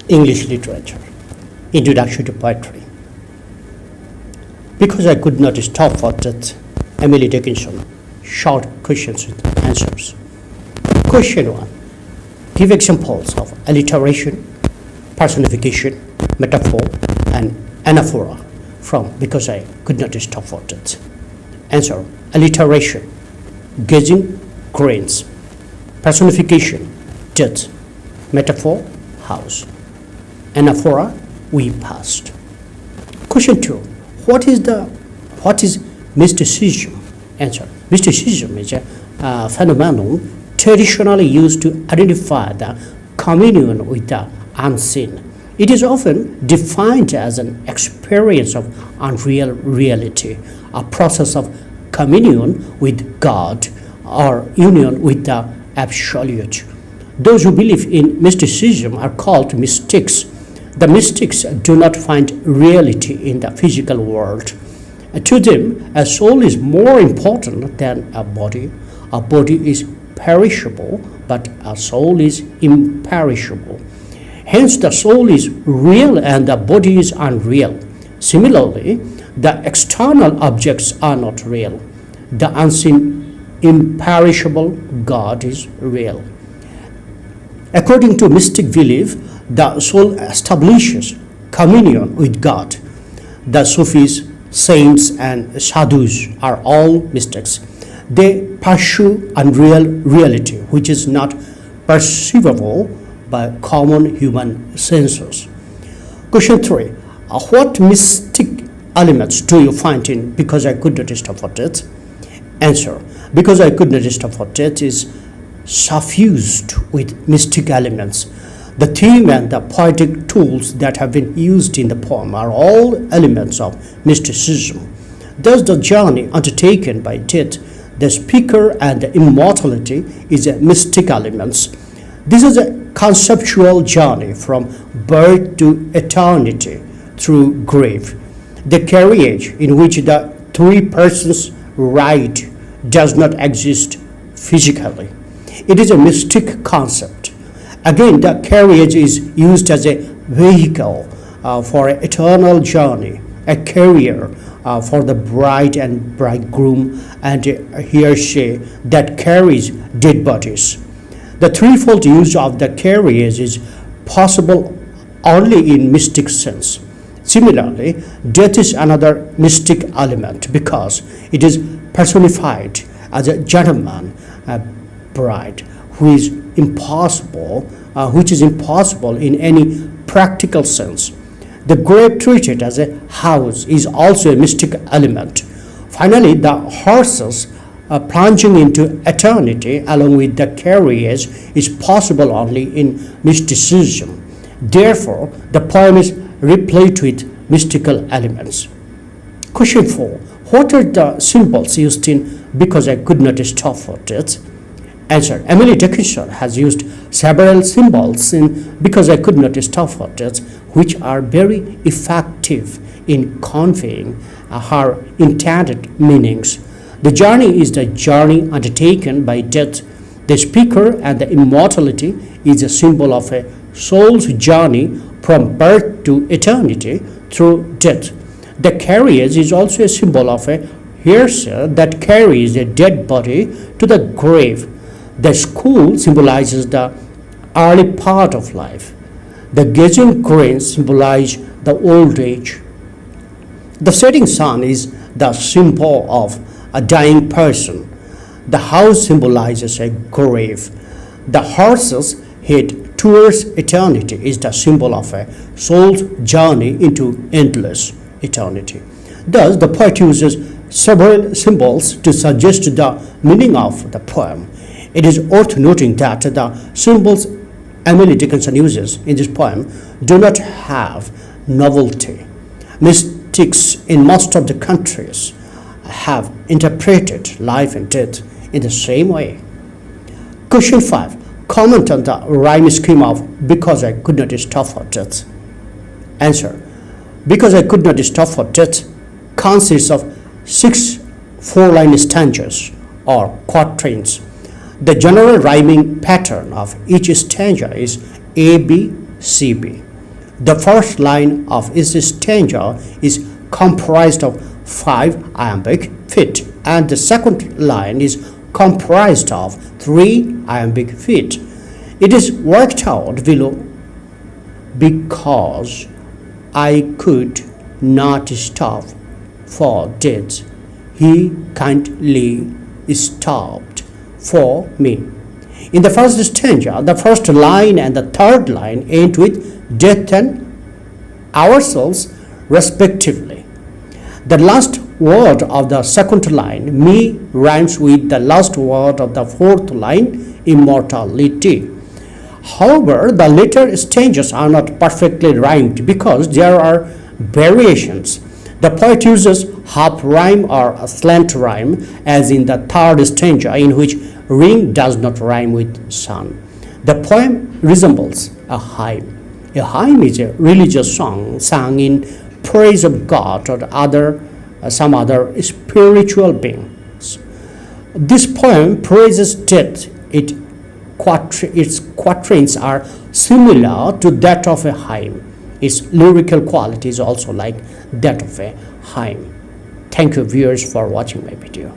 English literature. Introduction to poetry. Because I could not stop for that, Emily Dickinson. Short questions with answers. Question 1. Give examples of alliteration, personification, metaphor, and anaphora from Because I Could Not Stop for That. Answer. Alliteration, gazing cranes. Personification, death. Metaphor, house. Anaphora, we passed. Question 2. What is mysticism? Answer. Mysticism is a phenomenon traditionally used to identify the communion with the unseen. It is often defined as an experience of unreal reality, a process of communion with God or union with the absolute. Those who believe in mysticism are called mystics. The mystics do not find reality in the physical world. To them, a soul is more important than a body. A body is perishable, but a soul is imperishable. Hence, the soul is real and the body is unreal. Similarly, the external objects are not real. The unseen, imperishable God is real. According to mystic belief, the soul establishes communion with God. The Sufis, saints, and sadhus are all mystics. They pursue unreal reality, which is not perceivable by common human senses. Question 3. What mystic elements do you find in Because I Could Not Stop for That? Answer. Because I Could Not Stop for That is suffused with mystic elements. The theme and the poetic tools that have been used in the poem are all elements of mysticism. Thus, the journey undertaken by death, the speaker, and the immortality is a mystic elements. This is a conceptual journey from birth to eternity through grave. The carriage in which the three persons ride does not exist physically. It is a mystic concept. Again, the carriage is used as a vehicle for an eternal journey, a carrier for the bride and bridegroom, and a hearsay that carries dead bodies. The threefold use of the carriage is possible only in mystic sense. Similarly, death is another mystic element because it is personified as a gentleman, a bride, which is impossible in any practical sense. The grave treated as a house is also a mystic element. Finally, the horses plunging into eternity along with the carriage is possible only in mysticism. Therefore, the poem is replete with mystical elements. Question 4. What are the symbols used in Because I Could Not Stop for That? Answer. Emily Dickinson has used several symbols in Because I Could Not Stop for That, which are very effective in conveying her intended meanings. The journey is the journey undertaken by death. The speaker and the immortality is a symbol of a soul's journey from birth to eternity through death. The carriage is also a symbol of a hearser that carries a dead body to the grave. The school symbolizes the early part of life. The gazing cranes symbolize the old age. The setting sun is the symbol of a dying person. The house symbolizes a grave. The horse's head towards eternity is the symbol of a soul's journey into endless eternity. Thus, the poet uses several symbols to suggest the meaning of the poem. It is worth noting that the symbols Emily Dickinson uses in this poem do not have novelty. Mystics in most of the countries have interpreted life and death in the same way. Question 5. Comment on the rhyme scheme of Because I Could Not Stop for That. Answer. Because I Could Not Stop for That consists of 6 four-line stanzas or quatrains. The general rhyming pattern of each stanza is A, B, C, B. The first line of each stanza is comprised of 5 iambic feet, and the second line is comprised of 3 iambic feet. It is worked out below: because I could not stop for death, he kindly stopped for me. In the first stanza, the first line and the third line end with death and ourselves respectively. The last word of the second line, me, rhymes with the last word of the fourth line, immortality. However, the later stanzas are not perfectly rhymed because there are variations. The poet uses half rhyme or a slant rhyme, as in the third stanza, in which ring does not rhyme with sun. The poem resembles a hymn. A hymn is a religious song sung in praise of God or some other spiritual beings. This poem praises death. Its quatrains are similar to that of a hymn. Its lyrical quality is also like that of a hymn. Thank you, viewers, for watching my video.